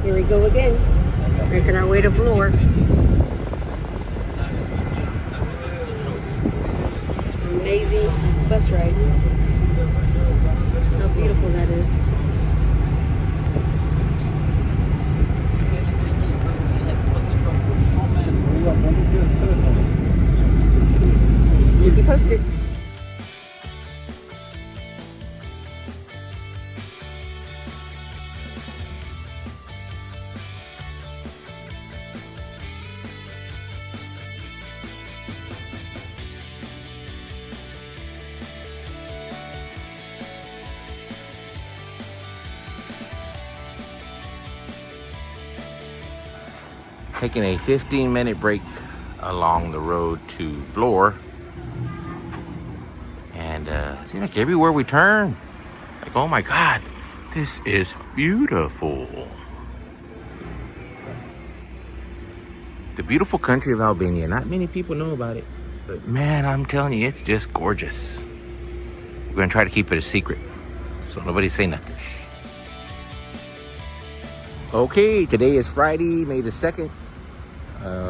Here we go again, making our way to Vlore. Amazing bus ride. How beautiful that is. Keep you posted. Taking a 15-minute break along the road to Vlore, and it seems like everywhere we turn, like, oh my God, this is beautiful. The beautiful country of Albania. Not many people know about it, but man, I'm telling you, it's just gorgeous. We're gonna try to keep it a secret, so nobody say nothing. Okay, today is Friday, May the 2nd.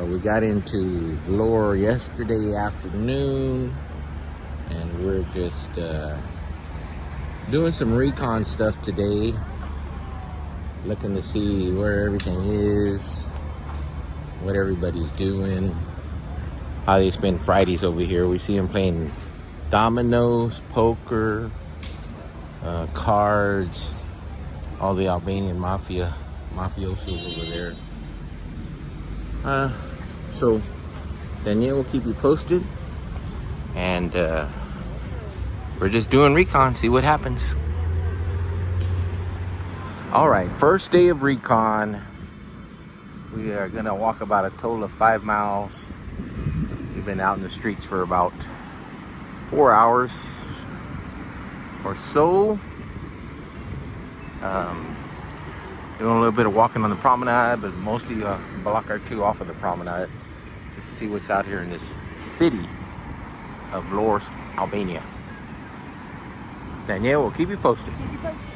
We got into Vlore yesterday afternoon, and we're just doing some recon stuff today, looking to see where everything is, what everybody's doing, how they spend Fridays over here. We see them playing dominoes, poker, cards, all the Albanian mafiosos over there. So Danielle will keep you posted, and we're just doing recon, see what happens. All right, first day of recon. We are gonna walk about a total of 5 miles. We've been out in the streets for about 4 hours or so. Doing a little bit of walking on the promenade, but mostly a block or two off of the promenade, just to see what's out here in this city of Vlore, Albania. Danielle will keep you posted. Keep you posted.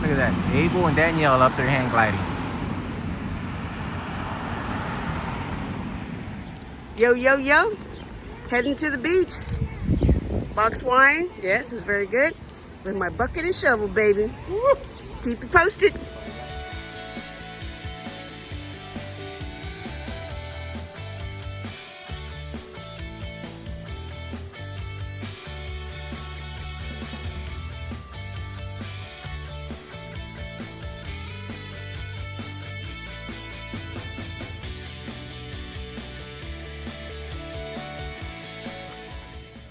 Look at that, Abel and Danielle up there hand gliding. Yo, yo, yo. Heading to the beach. Box wine. Yes, it's very good. With my bucket and shovel, baby. Woo. Keep you posted.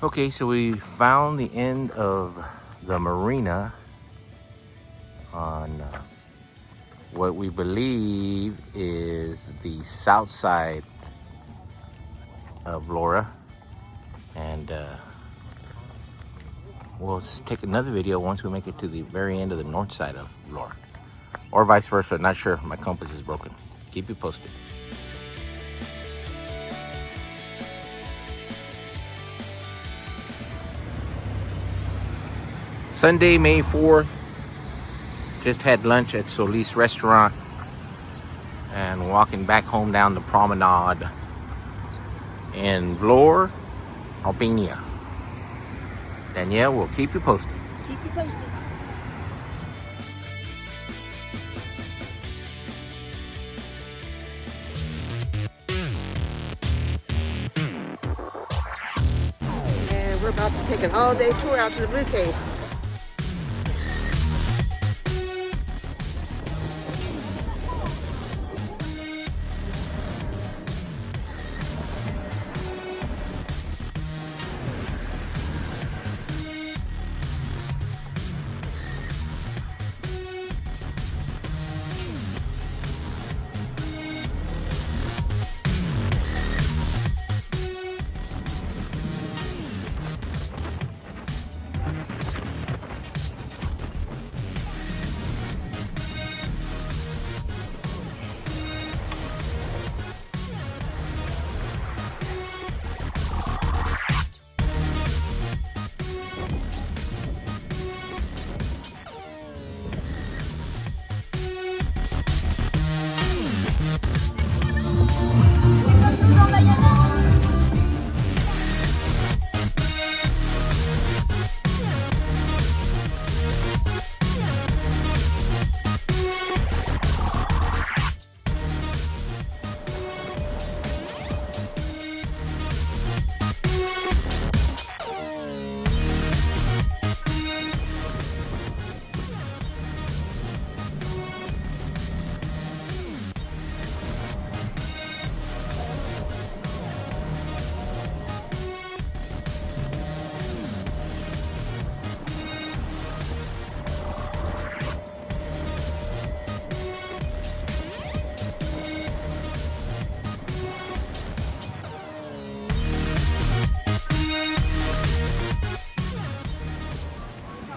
Okay, so we found the end of the marina on what we believe is the south side of Vlore, and we'll take another video once we make it to the very end of the north side of Vlore, or vice versa. Not sure, my compass is broken. Keep you posted. Sunday, May 4th, just had lunch at Solis restaurant and walking back home down the promenade in Vlore, Albania. Danielle will keep you posted. Keep you posted. And we're about to take an all-day tour out to the Blue Cave.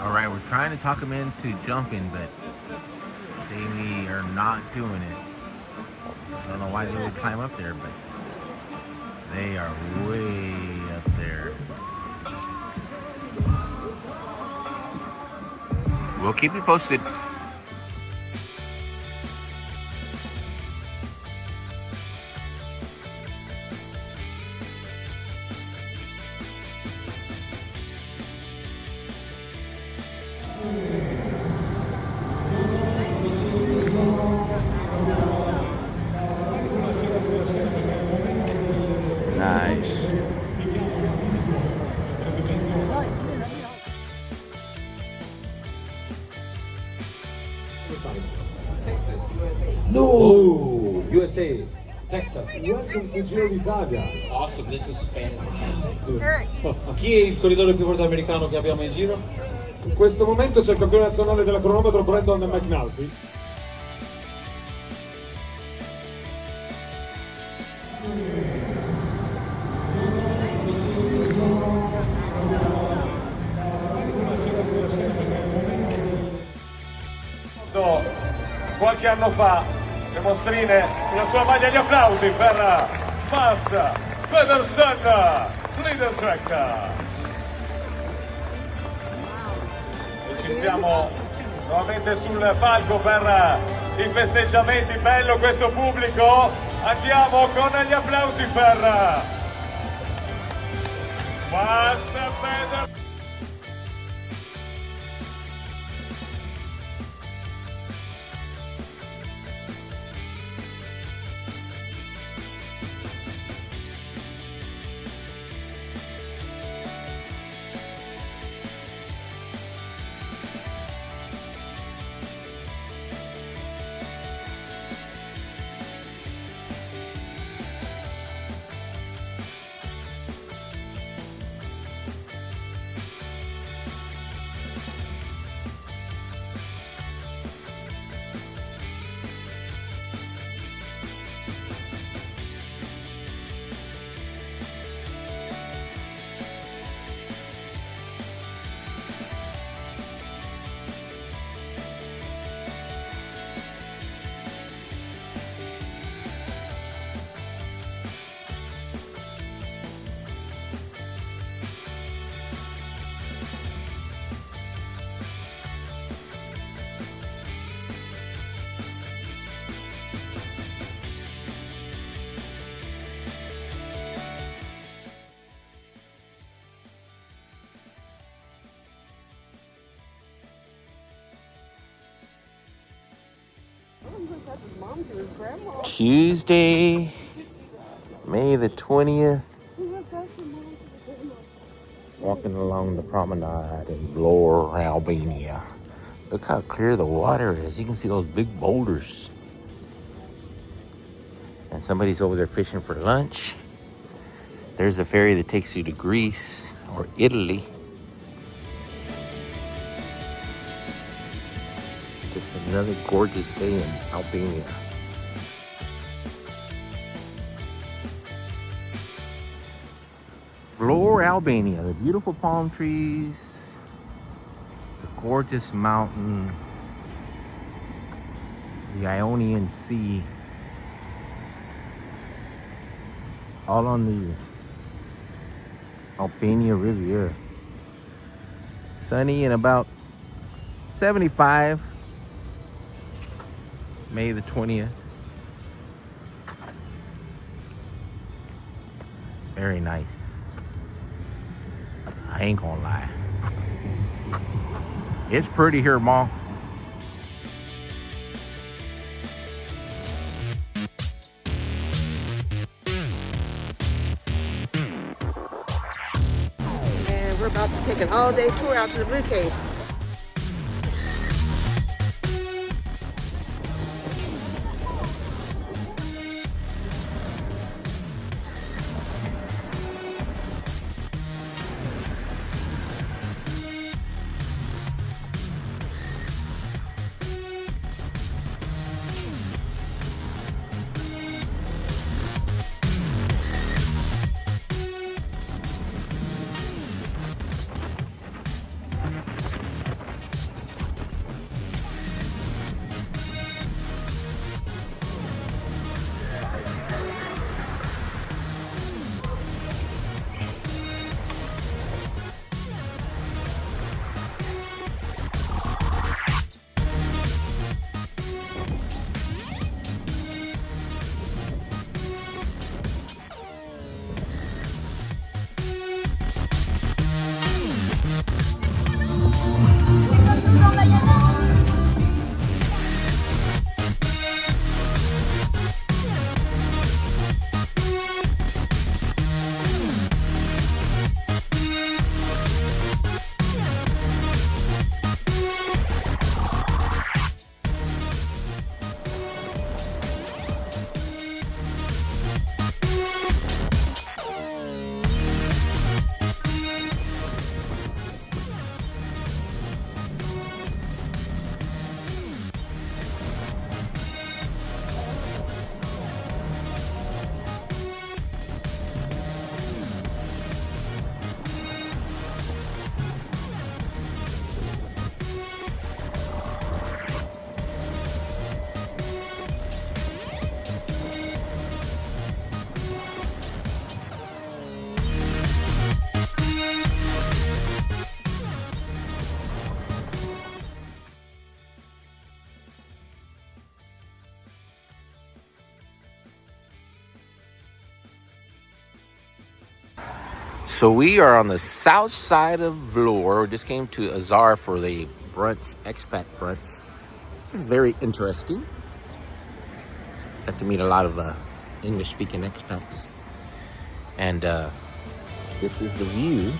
All right, we're trying to talk them into jumping, but they are not doing it. I don't know why they would climb up there, but they are way up there. We'll keep you posted. Nice. Texas, USA. No! USA, Texas. Welcome to Giro d'Italia. Awesome, this is fantastic. Chi è il corridore più forte americano che abbiamo in giro? In questo momento c'è il campione nazionale della cronometro Brandon McNulty. Qualche anno fa, le mostrine sulla sua maglia, gli applausi per Mats Pedersen, leader track. E ci siamo nuovamente sul palco per i festeggiamenti, bello questo pubblico, andiamo con gli applausi per Mats Pedersen. Tuesday, May the 20th. Walking along the promenade in Vlore, Albania. Look how clear the water is. You can see those big boulders. And somebody's over there fishing for lunch. There's a ferry that takes you to Greece or Italy. Just another gorgeous day in Albania. Vlore, Albania. The beautiful palm trees, the gorgeous mountain, the Ionian Sea, all on the Albania Riviera. Sunny and about 75. May the 20th. Very nice. I ain't gonna lie. It's pretty here, Mom. And we're about to take an all-day tour out to the Blue Cave. So we are on the south side of Vlore. We just came to Azar for the brunch, expat brunch. Very interesting. Got to meet a lot of English-speaking expats. And this is the view